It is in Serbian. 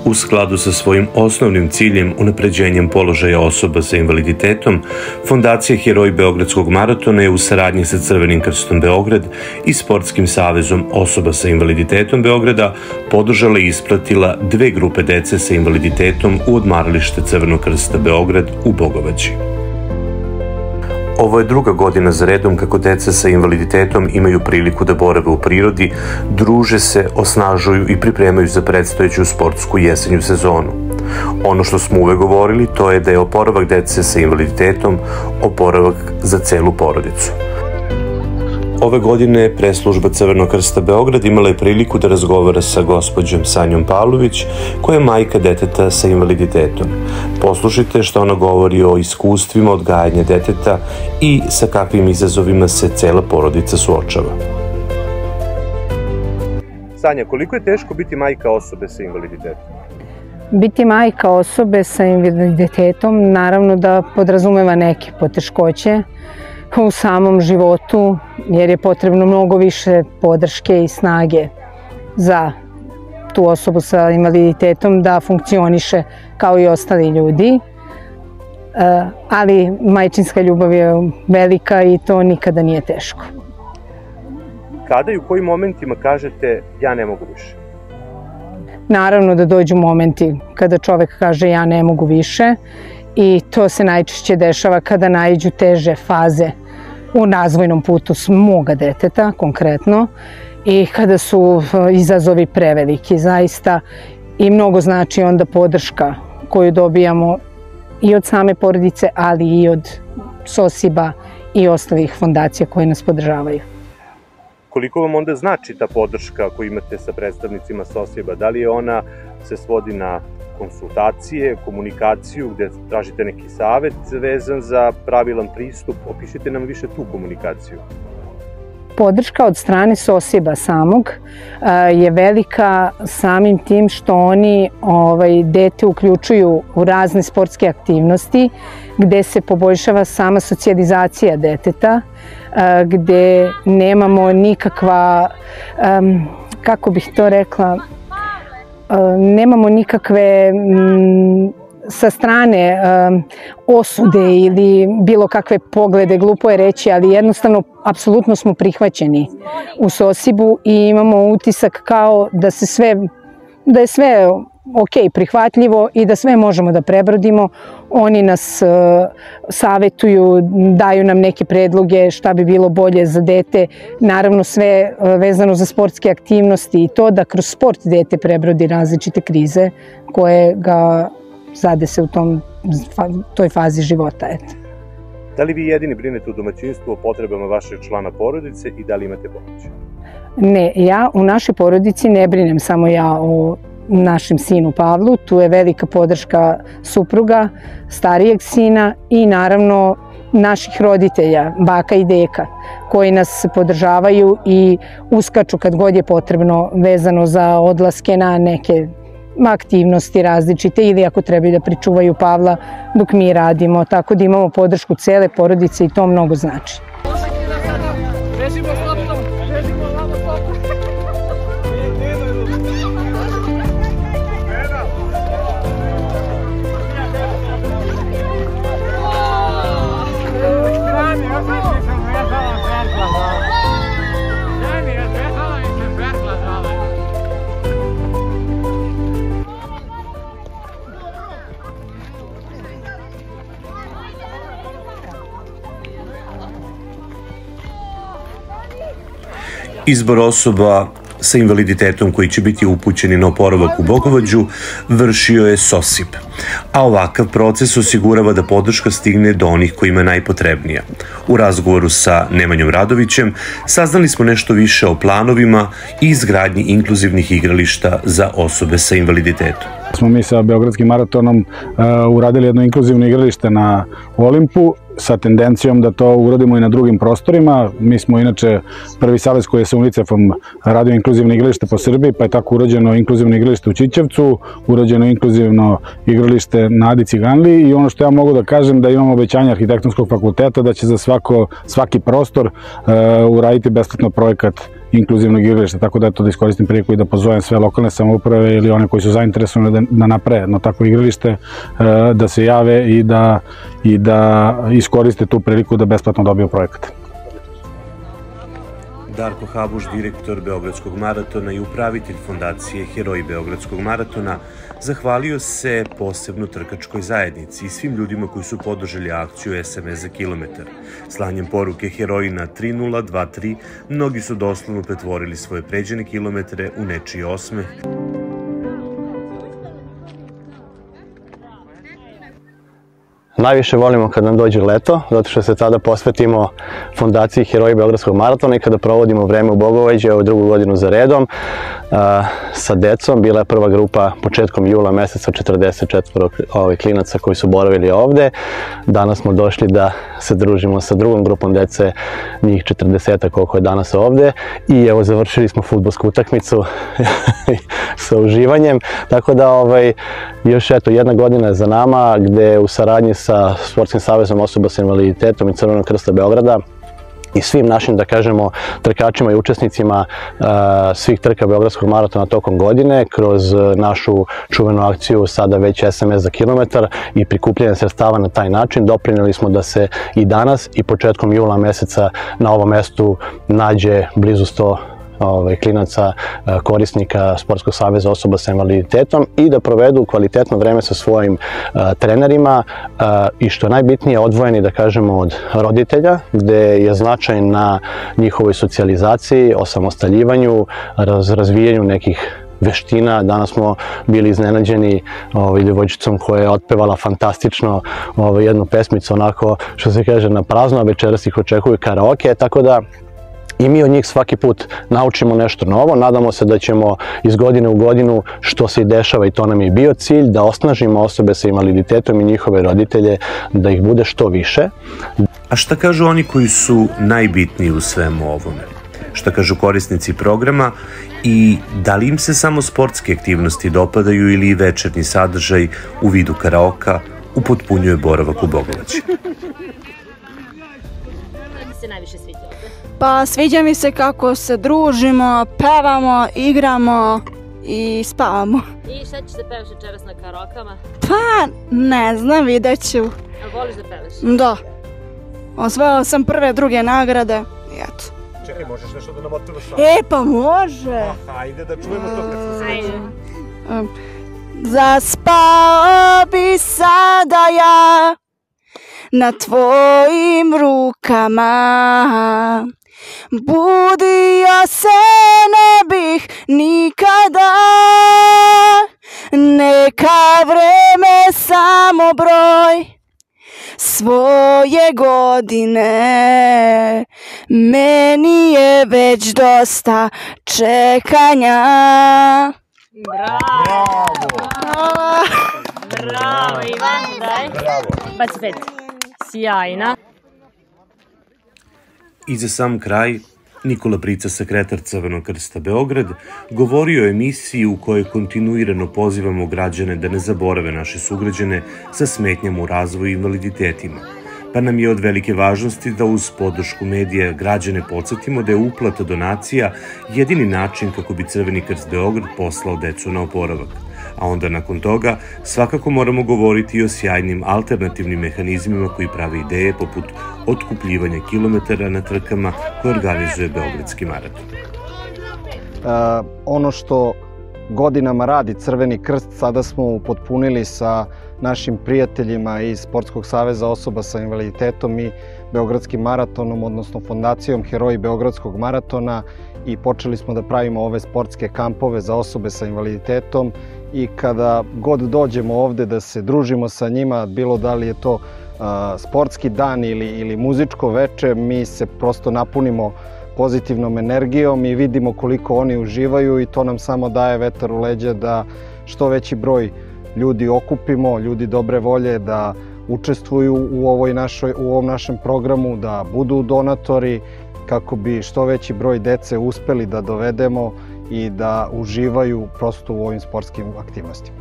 U skladu sa svojim osnovnim ciljem unapređenjem položaja osoba sa invaliditetom, Fondacija Heroji Beogradskog maratona je u saradnji sa Crvenim krstom Beograd i Sportskim savezom osoba sa invaliditetom Beograda podržala i ispratila 2 grupe dece sa invaliditetom u odmaralište Crvenog krsta Beograd u Bogovaći. Ovo je druga godina za redom kako deca sa invaliditetom imaju priliku da borave u prirodi, druže se, osnažuju i pripremaju za predstojeću sportsku jesenju sezonu. Ono što smo uvek govorili to je da je oporavak dece sa invaliditetom oporavak za celu porodicu. Ove godine preslužba Crvenog krsta Beograd imala je priliku da razgovara sa gospođom Sanjom Pavlović, koja je majka deteta sa invaliditetom. Poslušajte što ona govori o iskustvima odgajanja deteta i sa kakvim izazovima se cela porodica suočava. Sanja, koliko je teško biti majka osobe sa invaliditetom? Biti majka osobe sa invaliditetom naravno da podrazumeva neke poteškoće u samom životu, jer je potrebno mnogo više podrške i snage za tu osobu sa invaliditetom da funkcioniše kao i ostali ljudi. Ali majčinska ljubav je velika i to nikada nije teško. Kada i u kojim momentima kažete ja ne mogu više? Naravno da dođu momenti kada čovek kaže ja ne mogu više i to se najčešće dešava kada naiđu teže faze u razvojnom putu moga deteta konkretno i kada su izazovi preveliki zaista i mnogo znači onda podrška koju dobijamo i od same porodice, ali i od SOSIB-a i ostalih fondacija koje nas podržavaju. Koliko vam onda znači ta podrška koju imate sa predstavnicima SOSIB-a? Da li je ona se svodi na konsultacije, komunikaciju, gde tražite neki savet vezan za pravilan pristup? Opišite nam više tu komunikaciju. Podrška od strane SOSIB-a samog je velika samim tim što oni dete uključuju u razne sportske aktivnosti gde se poboljšava sama socijalizacija deteta, gde nemamo nikakva, kako bih to rekla, nemamo nikakve sa strane osude ili bilo kakve poglede, glupo je reći, ali jednostavno apsolutno smo prihvaćeni u SOSIB-u i imamo utisak kao da je sve ok, prihvatljivo i da sve možemo da prebrodimo. Oni nas savetuju, daju nam neke predloge šta bi bilo bolje za dete, naravno sve vezano za sportske aktivnosti i to da kroz sport dete prebrodi različite krize koje ga zadese u toj fazi života. Da li vi jedini brinete u domaćinstvu o potrebama vašeg člana porodice i da li imate pomoć? Ne, ja u našoj porodici ne brinem samo ja o našem sinu Pavlu, tu je velika podrška supruga, starijeg sina i naravno naših roditelja, baka i deka, koji nas podržavaju i uskaču kad god je potrebno vezano za odlaske na neke aktivnosti različite ili ako trebaju da pričuvaju Pavla dok mi radimo, tako da imamo podršku cele porodice i to mnogo znači. Izbor osoba sa invaliditetom koji će biti upućeni na oporavak u Bogovađu vršio je SOSIB, a ovakav proces osigurava da podrška stigne do onih kojima je najpotrebnija. U razgovoru sa Nemanjom Radovićem saznali smo nešto više o planovima i izgradnji inkluzivnih igrališta za osobe sa invaliditetom. Smo mi sa Beogradskim maratonom uradili jedno inkluzivno igralište na Olimpu sa tendencijom da to uradimo i na drugim prostorima. Mi smo inače prvi savez koji je sa UNICEF-om radio inkluzivno igralište po Srbiji, pa je tako urađeno inkluzivno igralište u Ćićevcu, urađeno inkluzivno igralište na Adi Ciganliji i ono što ja mogu da kažem da imamo obećanje Arhitektonskog fakulteta da će za svaki prostor uraditi besplatno projekat inkluzivnog igrališta, tako da da iskoristim priliku i da pozovem sve lokalne samouprave ili one koji su zainteresovani da naprave jedno takvo igralište, da se jave i da iskoriste tu priliku da besplatno dobiju projekat. Darko Habuš, direktor Beogradskog maratona i upravitelj fondacije Heroji Beogradskog maratona, zahvalio se posebno trkačkoj zajednici i svim ljudima koji su podržali akciju SMS za kilometar. Slanjem poruke Heroji na 3023, mnogi su doslovno pretvorili svoje pređene kilometre u nečiji osmeh. Najviše volimo kad nam dođe leto, zato što se tada posvetimo fondaciji Heroji Beogradskog maratona i kada provodimo vreme u Bogovađe, ovo drugu godinu za redom, sa decom. Bila je prva grupa početkom jula meseca 44 klinaca koji su boravili ovde. Danas smo došli da se družimo sa drugom grupom dece, njih 40 koliko je danas ovde. I evo, završili smo fudbalsku utakmicu sa uživanjem. Tako da, još eto, jedna godina je za nama, gde u saradnji sa Sportskim savezom osoba sa invaliditetom i Crvenog krsta Beograda i svim našim, da kažemo, trkačima i učesnicima svih trka Beogradskog maratona tokom godine, kroz našu čuvenu akciju sada već SMS za kilometar i prikupljanje sredstava na taj način, doprineli smo da se i danas i početkom jula meseca na ovom mestu nađe blizu 100 klinaca korisnika Sportskog saveza osoba sa invaliditetom i da provedu kvalitetno vreme sa svojim trenerima i što je najbitnije odvojeni, da kažemo, od roditelja, gde je značaj na njihovoj socijalizaciji, osamostaljivanju, razvijanju nekih veština. Danas smo bili iznenađeni devojčicom koja je otpevala fantastično jednu pesmicu, onako što se kaže na prazno, a večeras ih očekuju karaoke, tako da i mi od njih svaki put naučimo nešto novo. Nadamo se da ćemo iz godine u godinu, što se i dešava i to nam je bio cilj, da osnažimo osobe sa invaliditetom i njihove roditelje, da ih bude što više. A šta kažu oni koji su najbitniji u svemu ovome? Šta kažu korisnici programa i da li im se samo sportske aktivnosti dopadaju ili i večernji sadržaj u vidu karaoka upotpunjuje boravak u Bogovađi? Šta ti se najviše sviđa ovde? Pa sviđa mi se kako se družimo, pevamo, igramo i spavamo. I šta ćeš da pevaš večeras na karaokama? Pa ne znam, vidjet ću. A voliš da pevaš? Da. Osvojila sam prve, druge nagrade i eto. Čekaj, možeš nešto da nam otpevaš sam? Pa može. Hajde da čujemo to kad se Ajde. Zaspao bi sada ja na tvojim rukama, budio se ne bih nikada, neka vreme samo broj svoje godine, meni je već dosta čekanja. Bravo! Bravo, Ivan, daj. Baci 5. Sjajna. I za sam kraj, Nikola Prica, sekretar Crvenog krsta Beograd, govorio o emisiji u kojoj kontinuirano pozivamo građane da ne zaborave naše sugrađane sa smetnjama u razvoju i invaliditetima. Pa nam je od velike važnosti da uz podršku medija građane podsjetimo da je uplata donacija jedini način kako bi Crveni krst Beograd poslao decu na oporavak. A onda nakon toga svakako moramo govoriti i o sjajnim alternativnim mehanizmima koji prave ideje poput otkupljivanja kilometara na trkama koje organizuje Beogradski maraton. Ono što godinama radi Crveni krst, sada smo upotpunili sa našim prijateljima iz Sportskog saveza osoba sa invaliditetom i Beogradskim maratonom, odnosno fondacijom Heroji Beogradskog maratona, i počeli smo da pravimo ove sportske kampove za osobe sa invaliditetom i kada god dođemo ovde da se družimo sa njima, bilo da li je to sportski dan ili muzičko veče, mi se prosto napunimo pozitivnom energijom i vidimo koliko oni uživaju i to nam samo daje vetar u leđa da što veći broj ljudi okupimo, ljudi dobre volje, da učestvuju u ovom našem programu, da budu donatori kako bi što veći broj dece uspeli da dovedemo i da uživaju prosto u ovim sportskim aktivnostima.